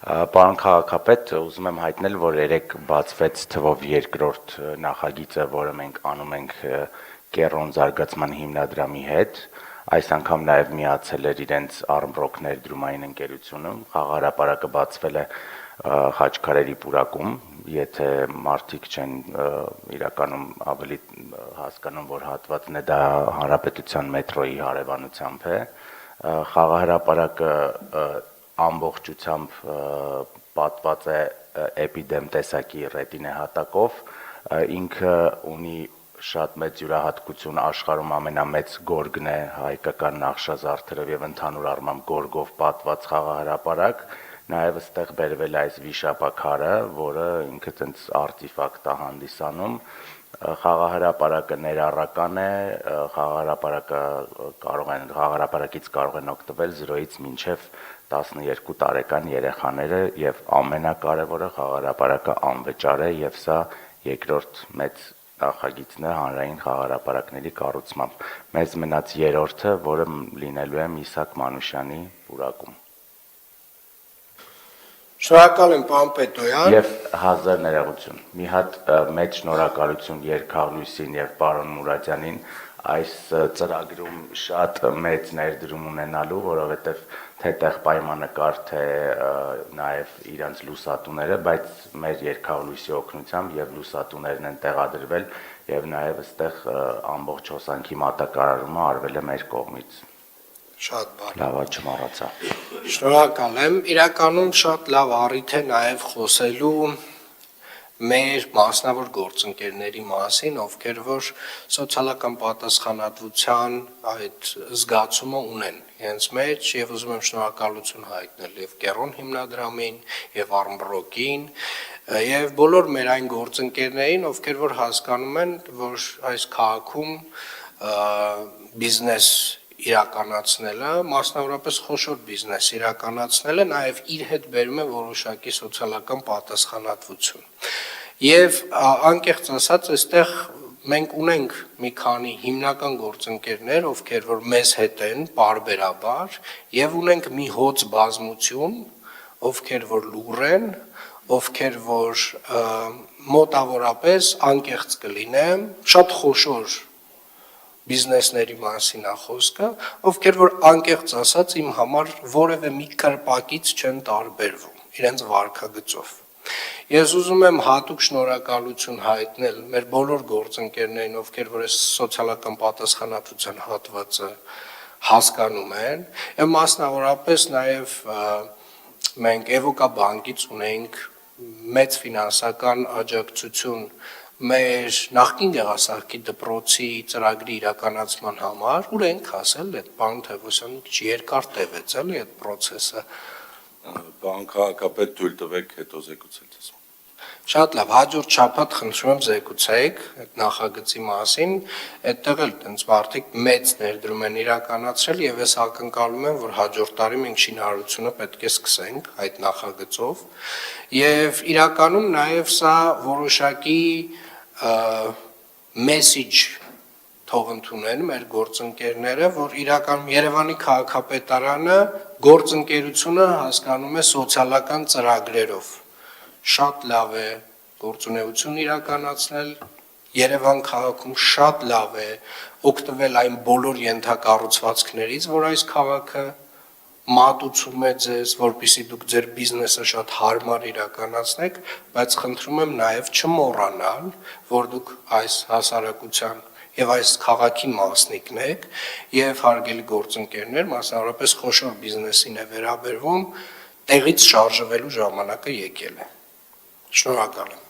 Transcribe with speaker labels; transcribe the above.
Speaker 1: Պարոն քաղաքապետ, ուզում եմ հայտնել, որ երեկ բացվեց թվով երկրորդ նախագիծը, որը մենք անում ենք Կեռոն զարգացման հիմնադրամի հետ, այս անգամ նաև միացել էր իրենց Armrock ներդրումային ընկերությունը, խաղահրապարակը բացվել է Խաչքարերի պուրակում, եթե մարդիկ չեն իրականում ավելի հասկանում, որ հատվածն է դա հանրապետության մետրոյի հարևանությամբ է, խաղահրապարակը ամբողջությամբ պատված է էպիդեմ տեսակի ռետինե հատակով, ինքը ունի շատ մեծ յուրահատկություն, աշխարհում ամենամեծ գորգն է հայկական նախշազարդերով եւ ընդհանուր առմամբ գորգով պատված խաղահրապարակ, նաեւ այստեղ բերվել է այս վիշապաքարը, որը ինքը տենց արտիֆակտ է հանդիսանում, խաղահրապարակը ներառական է, խաղահրապարակից կարող են օգտվել 0-ից մինչև 12 տարեկան երեխաները եւ ամենակարևորը խաղահրապարակը անվճար է եւ սա երկրորդ մեծ նախագիծն է հանրային խաղահրապարակների կառուցմամբ։ Մեզ մնաց երրորդը, որը լինելու է Միսակ Մանուշյանի պուրակում։
Speaker 2: Շնորհակալ եմ, պարոն Պետոյան։
Speaker 1: Եվ 1000 ներողություն։ Մի հատ մեծ շնորհակալություն Երկհաղլույսին եւ պարոն Մուրադյանին այս ծրագրում շատ մեծ ներդրում ունենալու, որովհետեւ թե տեղ պայմանկար, թե նաեւ իրանց լուսատուները, բայց մեր Երկհաղլույսի օգնությամբ եւ լուսատուներն են տեղադրվել եւ նաեւ այստեղ ամբողջ հոսանքի մատակարարումը արվել է մեր կողմից։
Speaker 2: Շատ բարի։
Speaker 1: Լավ, չմոռացա։
Speaker 2: Շնորհակալ եմ։ Իրականում շատ լավ առիթ է նաև խոսելու մեր մասնավոր գործընկերների մասին, ովքեր որ սոցիալական պատասխանատվության այդ զգացումը ունեն իրենց մեջ, եւ ուզում եմ շնորհակալություն հայտնել եւ Կեռոն հիմնադրամին, եւ Armrock-ին, եւ բոլոր մեր այն գործընկերներին, ովքեր որ հասկանում են, որ այս քաղաքում բիզնես իրականացնելը, մասնավորապես խոշոր բիզնես իրականացնելը նաև իր հետ բերում է որոշակի սոցիալական պատասխանատվություն։ Եվ անկեղծ ասած, այստեղ մենք ունենք մի քանի հիմնական գործընկերներ, ովքեր որ մեզ հետ են պարբերաբար, եւ ունենք մի հոծ բազմություն, ովքեր որ լուռ են, ովքեր որ մոտավորապես անկեղծ կլինեմ, շատ խոշոր բիզնեսների մասին է խոսքը, ովքեր որ անկեղծ ասած իմ համար որևէ մի կրպակից չեն տարբերվում իրենց վարքագծով։ Ես ուզում եմ հատուկ շնորհակալություն հայտնել մեր բոլոր գործընկերներին, ովքեր որ այս սոցիալական պատասխանատվության հատվածը հասկանում են, եւ մասնավորապես նաեւ մենք Էվոկա բանկից ունենք մեծ ֆինանսական աջակցություն մեր նախկին գեղասահքի դպրոցի ծրագրի իրականացման համար, ուր ենք ասել, այդ պարոն Թևոսյանը երկար տևեց, էլի այդ process-ը։
Speaker 3: Պարոն քաղաքապետ, թույլ տվեք հետո զեկուցել ձեզ։
Speaker 2: Շատ լավ, հաջորդ շաբաթ խնդրում եմ զեկուցեք այդ նախագծի մասին, այդտեղ էլ տենց մարդիկ մեծ ներդրում են իրականացրել եւ ես ակնկալում եմ, որ հաջորդ տարի մենք շինարարությունը պետք է սկսենք այդ նախագծով եւ իրականում նաեւ սա որոշակի message թող ընդունեն մեր գործընկերները, որ իրականում Երևանի քաղաքապետարանը գործընկերությունը հասկանում է սոցիալական ծրագրերով։ Շատ լավ է գործունեություն իրականացնել Երևան քաղաքում, շատ լավ է օգտվել այն բոլոր ենթակառուցվածքներից, որ այս քաղաքը մատուցում է ձեզ, որպեսզի դուք ձեր բիզնեսը շատ հարմար իրականացնեք, բայց խնդրում եմ նաև չմոռանալ, որ դուք այս հասարակության եւ այս քաղաքի մասնիկն եք եւ հարգելի գործընկերներ, մասնավորապես խոշոր բիզնեսին է վերաբերվում, տեղից շարժվելու ժամանակը եկել է։ Շնորհակալ եմ։